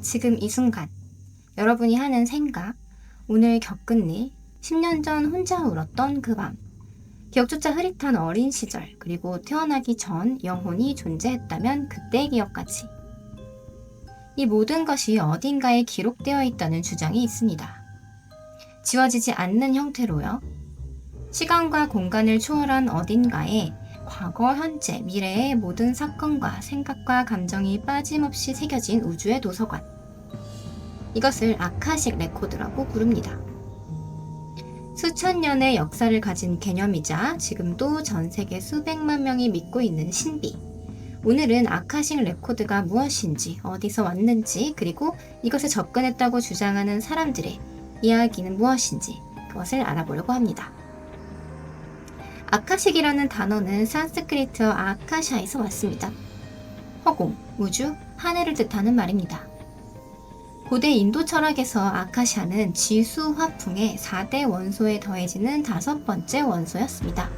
지금 이 순간, 여러분이 하는 생각, 오늘 겪은 일, 10년 전 혼자 울었던 그 밤, 기억조차 흐릿한 어린 시절, 그리고 태어나기 전 영혼이 존재했다면 그때의 기억까지. 이 모든 것이 어딘가에 기록되어 있다는 주장이 있습니다. 지워지지 않는 형태로요. 시간과 공간을 초월한 어딘가에 과거, 현재, 미래의 모든 사건과 생각과 감정이 빠짐없이 새겨진 우주의 도서관. 이것을 아카식 레코드라고 부릅니다. 수천 년의 역사를 가진 개념이자 지금도 전 세계 수백만 명이 믿고 있는 신비. 오늘은 아카식 레코드가 무엇인지, 어디서 왔는지, 그리고 이것에 접근했다고 주장하는 사람들의 이야기는 무엇인지 그것을 알아보려고 합니다. 아카식이라는 단어는 산스크리트어 아카샤에서 왔습니다. 허공, 우주, 하늘을 뜻하는 말입니다. 고대 인도 철학에서 아카샤는 지수 화풍의 4대 원소에 더해지는 5번째 원소였습니다.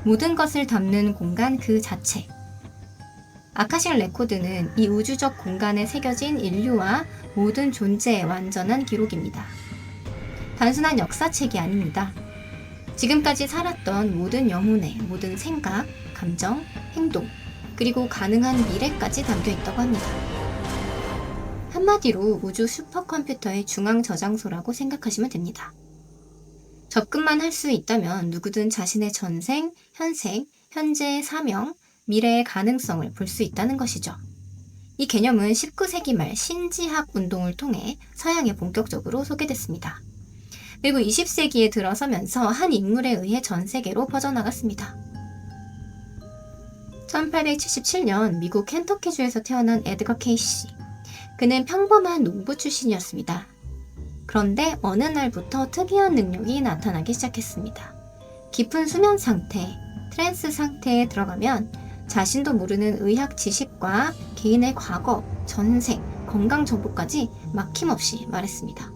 모든 것을 담는 공간 그 자체. 아카식 레코드는 이 우주적 공간에 새겨진 인류와 모든 존재의 완전한 기록입니다. 단순한 역사책이 아닙니다. 지금까지 살았던 모든 영혼의 모든 생각, 감정, 행동, 그리고 가능한 미래까지 담겨 있다고 합니다. 한마디로 우주 슈퍼컴퓨터의 중앙 저장소라고 생각하시면 됩니다. 접근만 할 수 있다면 누구든 자신의 전생, 현생, 현재의 사명, 미래의 가능성을 볼 수 있다는 것이죠. 이 개념은 19세기 말 신지학 운동을 통해 서양에 본격적으로 소개됐습니다. 그리고 20세기에 들어서면서 한 인물에 의해 전 세계로 퍼져나갔습니다. 1877년 미국 켄터키주에서 태어난 에드거 케이시. 그는 평범한 농부 출신이었습니다. 그런데 어느 날부터 특이한 능력이 나타나기 시작했습니다. 깊은 수면 상태, 트랜스 상태에 들어가면 자신도 모르는 의학 지식과 개인의 과거, 전생, 건강 정보까지 막힘없이 말했습니다.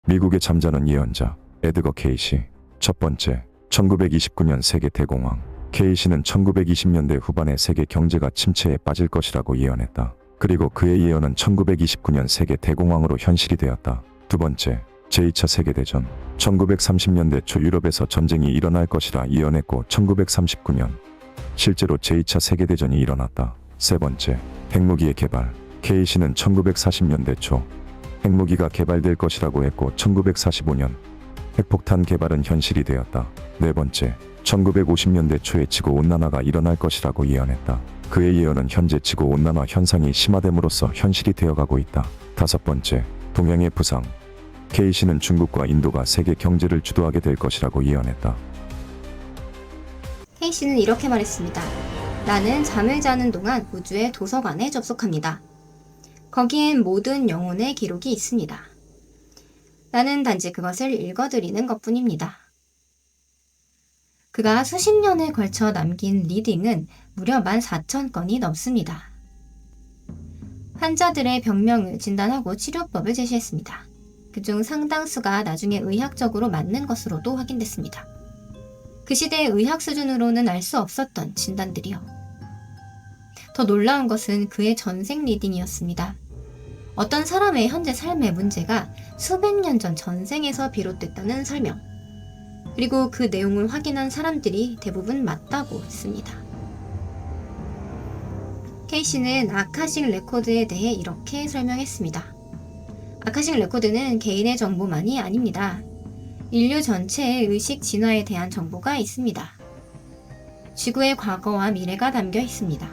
미국의 잠자는 예언자 에드거 케이시. 첫 번째, 1929년 세계 대공황. 케이시는 1920년대 후반에 세계 경제가 침체에 빠질 것이라고 예언했다. 그리고 그의 예언은 1929년 세계 대공황으로 현실이 되었다. 두 번째, 제2차 세계대전. 1930년대 초 유럽에서 전쟁이 일어날 것이라 예언했고 1939년 실제로 제2차 세계대전이 일어났다. 세 번째, 핵무기의 개발. 케이시는 1940년대 초 핵무기가 개발될 것이라고 했고 1945년 핵폭탄 개발은 현실이 되었다. 네 번째, 1950년대 초에 지구온난화가 일어날 것이라고 예언했다. 그의 예언은 현재 지구온난화 현상이 심화됨으로써 현실이 되어가고 있다. 다섯 번째, 동양의 부상. 케이시는 중국과 인도가 세계 경제를 주도하게 될 것이라고 예언했다. 케이시는 이렇게 말했습니다. 나는 잠을 자는 동안 우주의 도서관에 접속합니다. 거기엔 모든 영혼의 기록이 있습니다. 나는 단지 그것을 읽어드리는 것뿐입니다. 그가 수십 년에 걸쳐 남긴 리딩은 무려 14,000건이 넘습니다. 환자들의 병명을 진단하고 치료법을 제시했습니다. 그중 상당수가 나중에 의학적으로 맞는 것으로도 확인됐습니다. 그 시대의 의학 수준으로는 알 수 없었던 진단들이요. 더 놀라운 것은 그의 전생 리딩이었습니다. 어떤 사람의 현재 삶의 문제가 수백 년 전 전생에서 비롯됐다는 설명. 그리고 그 내용을 확인한 사람들이 대부분 맞다고 했습니다. 케이시는 아카식 레코드에 대해 이렇게 설명했습니다. 아카식 레코드는 개인의 정보만이 아닙니다. 인류 전체의 의식 진화에 대한 정보가 있습니다. 지구의 과거와 미래가 담겨 있습니다.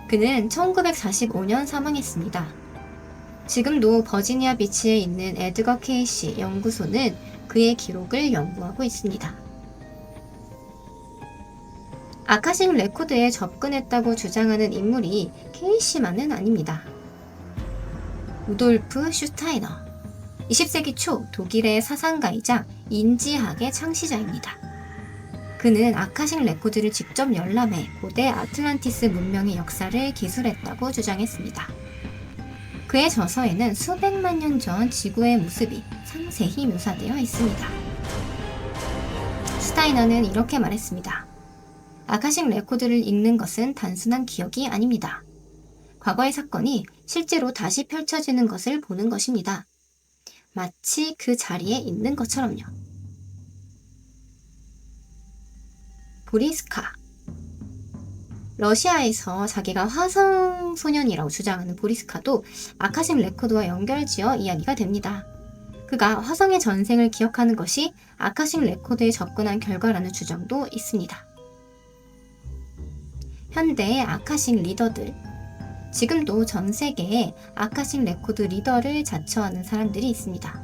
그는 1945년 사망했습니다. 지금도 버지니아 비치에 있는 에드거 케이시 연구소는 그의 기록을 연구하고 있습니다. 아카식 레코드에 접근했다고 주장하는 인물이 케이시만은 아닙니다. 루돌프 슈타이너, 20세기 초 독일의 사상가이자 인지학의 창시자입니다. 그는 아카식 레코드를 직접 열람해 고대 아틀란티스 문명의 역사를 기술했다고 주장했습니다. 그의 저서에는 수백만 년 전 지구의 모습이 상세히 묘사되어 있습니다. 슈타이너는 이렇게 말했습니다. 아카식 레코드를 읽는 것은 단순한 기억이 아닙니다. 과거의 사건이 실제로 다시 펼쳐지는 것을 보는 것입니다. 마치 그 자리에 있는 것처럼요. 보리스카. 러시아에서 자기가 화성 소년이라고 주장하는 보리스카도 아카식 레코드와 연결지어 이야기가 됩니다. 그가 화성의 전생을 기억하는 것이 아카식 레코드에 접근한 결과라는 주장도 있습니다. 현대의 아카식 리더들. 지금도 전 세계에 아카식 레코드 리더를 자처하는 사람들이 있습니다.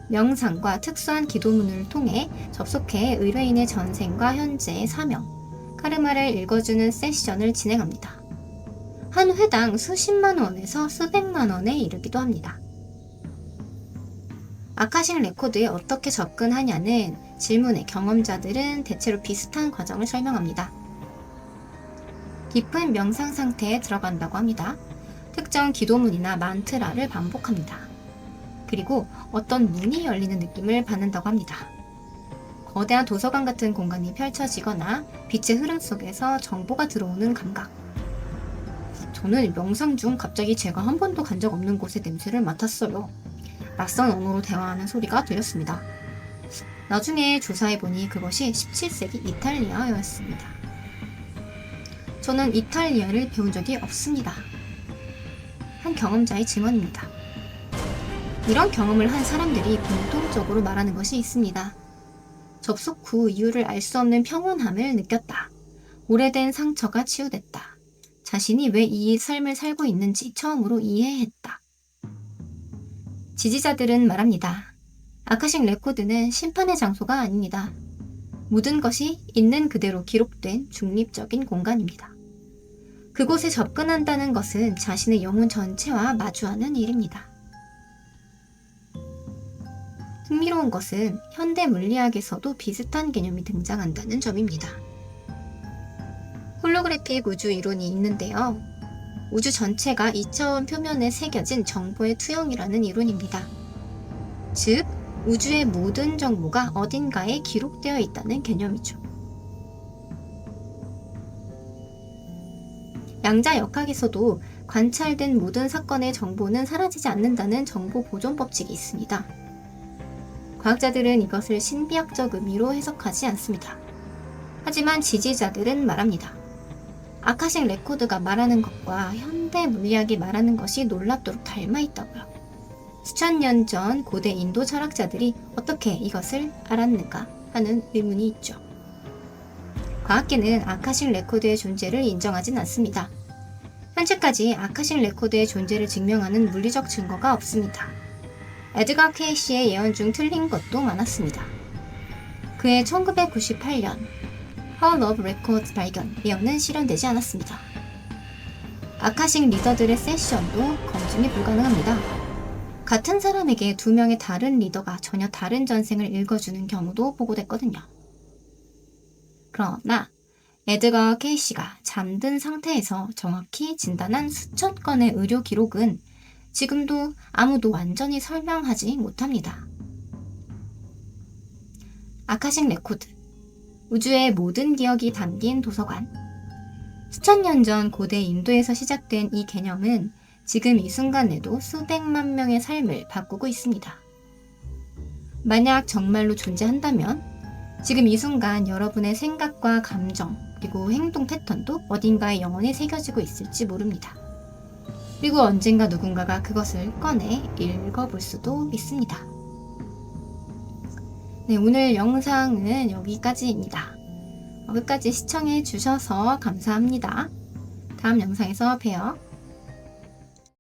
명상과 특수한 기도문을 통해 접속해 의뢰인의 전생과 현재의 사명, 카르마를 읽어주는 세션을 진행합니다. 한 회당 수십만 원에서 수백만 원에 이르기도 합니다. 아카식 레코드에 어떻게 접근하냐는 질문에 경험자들은 대체로 비슷한 과정을 설명합니다. 깊은 명상 상태에 들어간다고 합니다. 특정 기도문이나 만트라를 반복합니다. 그리고 어떤 문이 열리는 느낌을 받는다고 합니다. 거대한 도서관 같은 공간이 펼쳐지거나 빛의 흐름 속에서 정보가 들어오는 감각. 저는 명상 중 갑자기 제가 한 번도 간 적 없는 곳의 냄새를 맡았어요. 낯선 언어로 대화하는 소리가 들렸습니다. 나중에 조사해보니 그것이 17세기 이탈리아어였습니다. 저는 이탈리아를 배운 적이 없습니다. 한 경험자의 증언입니다. 이런 경험을 한 사람들이 공통적으로 말하는 것이 있습니다. 접속 후 이유를 알 수 없는 평온함을 느꼈다. 오래된 상처가 치유됐다. 자신이 왜 이 삶을 살고 있는지 처음으로 이해했다. 지지자들은 말합니다. 아카식 레코드는 심판의 장소가 아닙니다. 모든 것이 있는 그대로 기록된 중립적인 공간입니다. 그곳에 접근한다는 것은 자신의 영혼 전체와 마주하는 일입니다. 흥미로운 것은 현대 물리학에서도 비슷한 개념이 등장한다는 점입니다. 홀로그래픽 우주 이론이 있는데요. 우주 전체가 2차원 표면에 새겨진 정보의 투영이라는 이론입니다. 즉, 우주의 모든 정보가 어딘가에 기록되어 있다는 개념이죠. 양자역학에서도 관찰된 모든 사건의 정보는 사라지지 않는다는 정보 보존 법칙이 있습니다. 과학자들은 이것을 신비학적 의미로 해석하지 않습니다. 하지만 지지자들은 말합니다. 아카식 레코드가 말하는 것과 현대 물리학이 말하는 것이 놀랍도록 닮아 있다고요. 수천 년 전 고대 인도 철학자들이 어떻게 이것을 알았는가 하는 의문이 있죠. 과학계는 아카식 레코드의 존재를 인정하진 않습니다. 현재까지 아카식 레코드의 존재를 증명하는 물리적 증거가 없습니다. 에드거 케이시의 예언 중 틀린 것도 많았습니다. 그의 1998년 Hall of Records 발견 예언은 실현되지 않았습니다. 아카식 리더들의 세션도 검증이 불가능합니다. 같은 사람에게 두 명의 다른 리더가 전혀 다른 전생을 읽어주는 경우도 보고됐거든요. 그러나 에드거 케이시가 잠든 상태에서 정확히 진단한 수천 건의 의료 기록은 지금도 아무도 완전히 설명하지 못합니다. 아카식 레코드, 우주의 모든 기억이 담긴 도서관. 수천 년 전 고대 인도에서 시작된 이 개념은 지금 이 순간에도 수백만 명의 삶을 바꾸고 있습니다. 만약 정말로 존재한다면 지금 이 순간 여러분의 생각과 감정 그리고 행동 패턴도 어딘가에 영원히 새겨지고 있을지 모릅니다. 그리고 언젠가 누군가가 그것을 꺼내 읽어볼 수도 있습니다. 네, 오늘 영상은 여기까지입니다. 끝까지 시청해 주셔서 감사합니다. 다음 영상에서 봬요.